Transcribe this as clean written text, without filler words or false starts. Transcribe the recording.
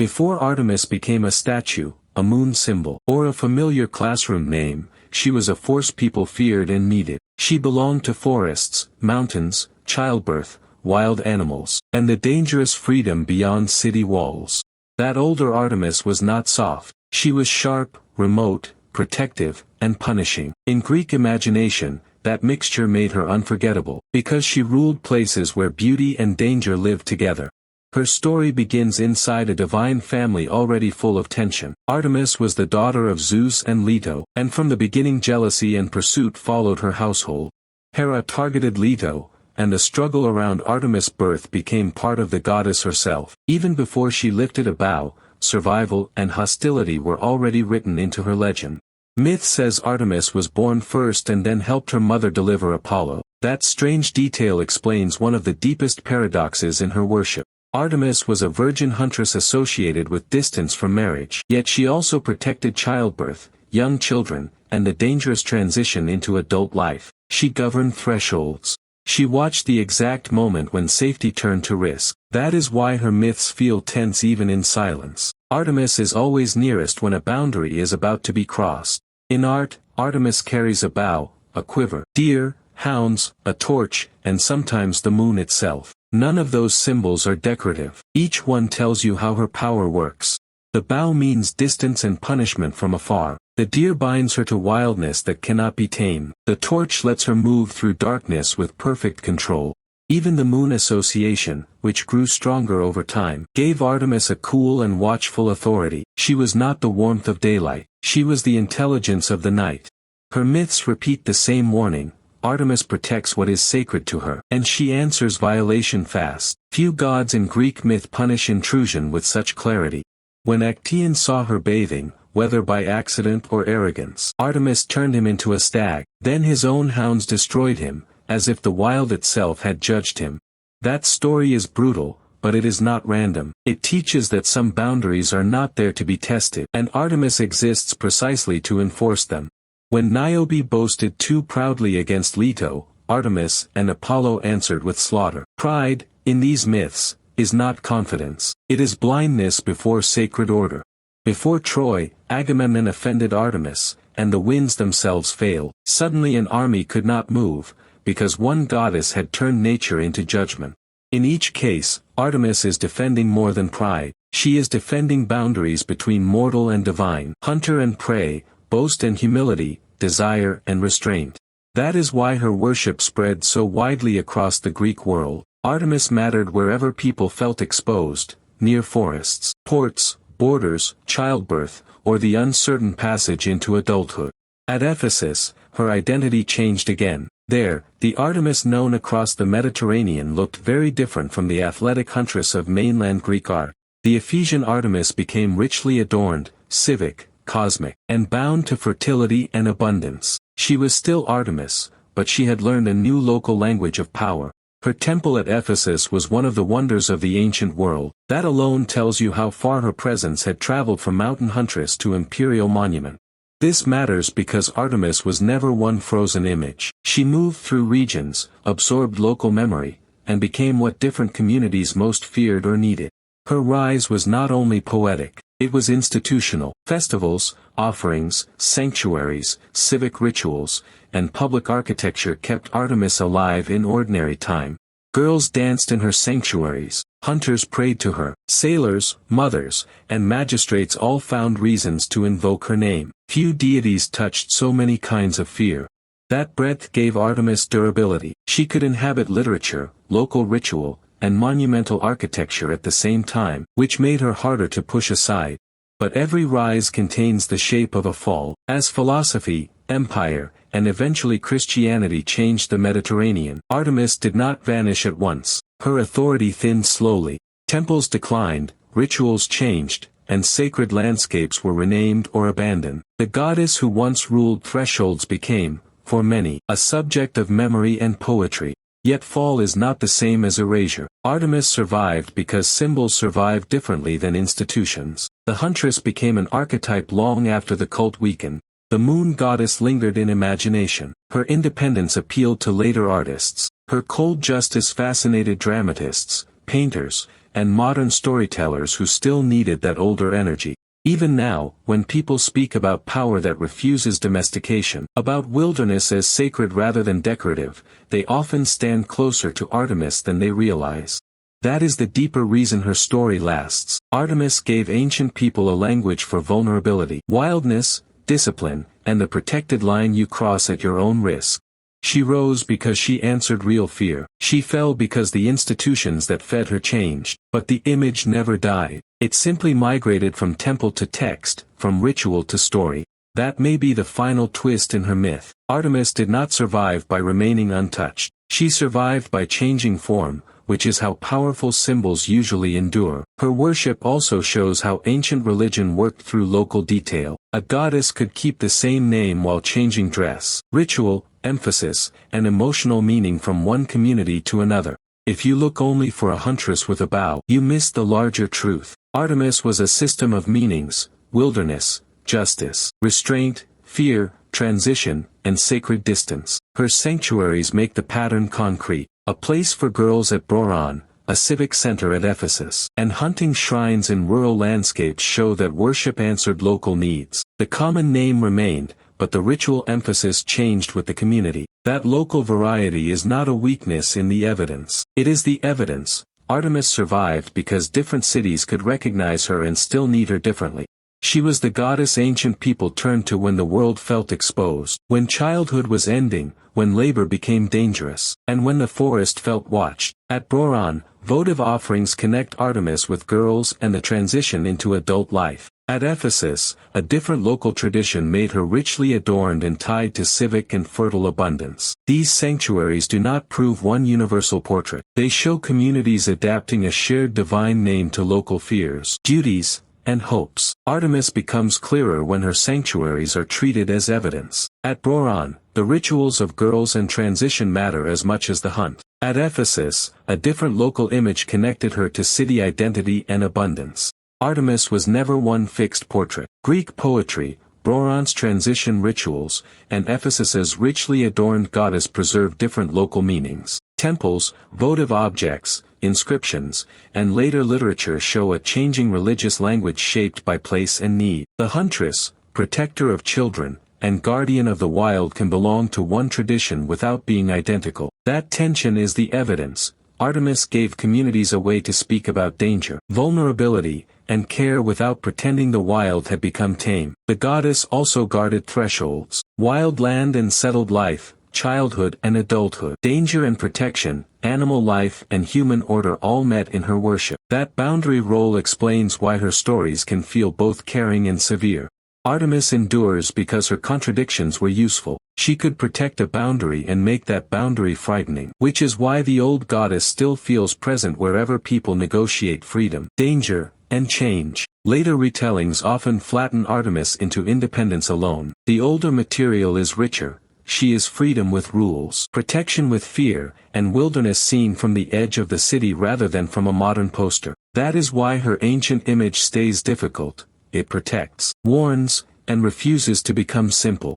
Before Artemis became a statue, a moon symbol, or a familiar classroom name, she was a force people feared and needed. She belonged to forests, mountains, childbirth, wild animals, and the dangerous freedom beyond city walls. That older Artemis was not soft. She was sharp, remote, protective, and punishing. In Greek imagination, that mixture made her unforgettable, because she ruled places where beauty and danger lived together. Her story begins inside a divine family already full of tension. Artemis was the daughter of Zeus and Leto, and from the beginning jealousy and pursuit followed her household. Hera targeted Leto, and the struggle around Artemis' birth became part of the goddess herself. Even before she lifted a bow, survival and hostility were already written into her legend. Myth says Artemis was born first and then helped her mother deliver Apollo. That strange detail explains one of the deepest paradoxes in her worship. Artemis was a virgin huntress associated with distance from marriage. Yet she also protected childbirth, young children, and the dangerous transition into adult life. She governed thresholds. She watched the exact moment when safety turned to risk. That is why her myths feel tense even in silence. Artemis is always nearest when a boundary is about to be crossed. In art, Artemis carries a bow, a quiver, deer, hounds, a torch, and sometimes the moon itself. None of those symbols are decorative. Each one tells you how her power works. The bow means distance and punishment from afar. The deer binds her to wildness that cannot be tamed. The torch lets her move through darkness with perfect control. Even the moon association, which grew stronger over time, gave Artemis a cool and watchful authority. She was not the warmth of daylight. She was the intelligence of the night. Her myths repeat the same warning. Artemis protects what is sacred to her, and she answers violation fast. Few gods in Greek myth punish intrusion with such clarity. When Actaeon saw her bathing, whether by accident or arrogance, Artemis turned him into a stag. Then his own hounds destroyed him, as if the wild itself had judged him. That story is brutal, but it is not random. It teaches that some boundaries are not there to be tested, and Artemis exists precisely to enforce them. When Niobe boasted too proudly against Leto, Artemis and Apollo answered with slaughter. Pride, in these myths, is not confidence. It is blindness before sacred order. Before Troy, Agamemnon offended Artemis, and the winds themselves failed. Suddenly an army could not move, because one goddess had turned nature into judgment. In each case, Artemis is defending more than pride. She is defending boundaries between mortal and divine, hunter and prey, boast and humility, desire and restraint. That is why her worship spread so widely across the Greek world. Artemis mattered wherever people felt exposed, near forests, ports, borders, childbirth, or the uncertain passage into adulthood. At Ephesus, her identity changed again. There, the Artemis known across the Mediterranean looked very different from the athletic huntress of mainland Greek art. The Ephesian Artemis became richly adorned, civic, cosmic, and bound to fertility and abundance. She was still Artemis, but she had learned a new local language of power. Her temple at Ephesus was one of the wonders of the ancient world. That alone tells you how far her presence had traveled from mountain huntress to imperial monument. This matters because Artemis was never one frozen image. She moved through regions, absorbed local memory, and became what different communities most feared or needed. Her rise was not only poetic, it was institutional. Festivals, offerings, sanctuaries, civic rituals, and public architecture kept Artemis alive in ordinary time. Girls danced in her sanctuaries, hunters prayed to her, sailors, mothers, and magistrates all found reasons to invoke her name. Few deities touched so many kinds of fear. That breadth gave Artemis durability. She could inhabit literature, local ritual, and monumental architecture at the same time, which made her harder to push aside. But every rise contains the shape of a fall. As philosophy, empire, and eventually Christianity changed the Mediterranean, Artemis did not vanish at once. Her authority thinned slowly. Temples declined, rituals changed, and sacred landscapes were renamed or abandoned. The goddess who once ruled thresholds became, for many, a subject of memory and poetry. Yet fall is not the same as erasure. Artemis survived because symbols survive differently than institutions. The huntress became an archetype long after the cult weakened. The moon goddess lingered in imagination. Her independence appealed to later artists. Her cold justice fascinated dramatists, painters, and modern storytellers who still needed that older energy. Even now, when people speak about power that refuses domestication, about wilderness as sacred rather than decorative, they often stand closer to Artemis than they realize. That is the deeper reason her story lasts. Artemis gave ancient people a language for vulnerability, wildness, discipline, and the protected line you cross at your own risk. She rose because she answered real fear. She fell because the institutions that fed her changed, but the image never died. It simply migrated from temple to text, from ritual to story. That may be the final twist in her myth. Artemis did not survive by remaining untouched. She survived by changing form, which is how powerful symbols usually endure. Her worship also shows how ancient religion worked through local detail. A goddess could keep the same name while changing dress, ritual, emphasis, and emotional meaning from one community to another. If you look only for a huntress with a bow, you miss the larger truth. Artemis was a system of meanings: wilderness, justice, restraint, fear, transition, and sacred distance. Her sanctuaries make the pattern concrete: a place for girls at Boron, a civic center at Ephesus, and hunting shrines in rural landscapes show that worship answered local needs. The common name remained, but the ritual emphasis changed with the community. That local variety is not a weakness in the evidence. It is the evidence. Artemis survived because different cities could recognize her and still need her differently. She was the goddess ancient people turned to when the world felt exposed, when childhood was ending, when labor became dangerous, and when the forest felt watched. At Boron, votive offerings connect Artemis with girls and the transition into adult life. At Ephesus, a different local tradition made her richly adorned and tied to civic and fertile abundance. These sanctuaries do not prove one universal portrait. They show communities adapting a shared divine name to local fears, duties, and hopes. Artemis becomes clearer when her sanctuaries are treated as evidence. At Boron, the rituals of girls and transition matter as much as the hunt. At Ephesus, a different local image connected her to city identity and abundance. Artemis was never one fixed portrait. Greek poetry, Boron's transition rituals, and Ephesus's richly adorned goddess preserve different local meanings. Temples, votive objects, inscriptions, and later literature show a changing religious language shaped by place and need. The huntress, protector of children, and guardian of the wild can belong to one tradition without being identical. That tension is the evidence. Artemis gave communities a way to speak about danger, vulnerability, and care without pretending the wild had become tame. The goddess also guarded thresholds: wild land and settled life, childhood and adulthood, danger and protection, animal life and human order all met in her worship. That boundary role explains why her stories can feel both caring and severe. Artemis endures because her contradictions were useful. She could protect a boundary and make that boundary frightening, which is why the old goddess still feels present wherever people negotiate freedom, danger, and change. Later retellings often flatten Artemis into independence alone. The older material is richer. She is freedom with rules, protection with fear, and wilderness seen from the edge of the city rather than from a modern poster. That is why her ancient image stays difficult. It protects, warns, and refuses to become simple.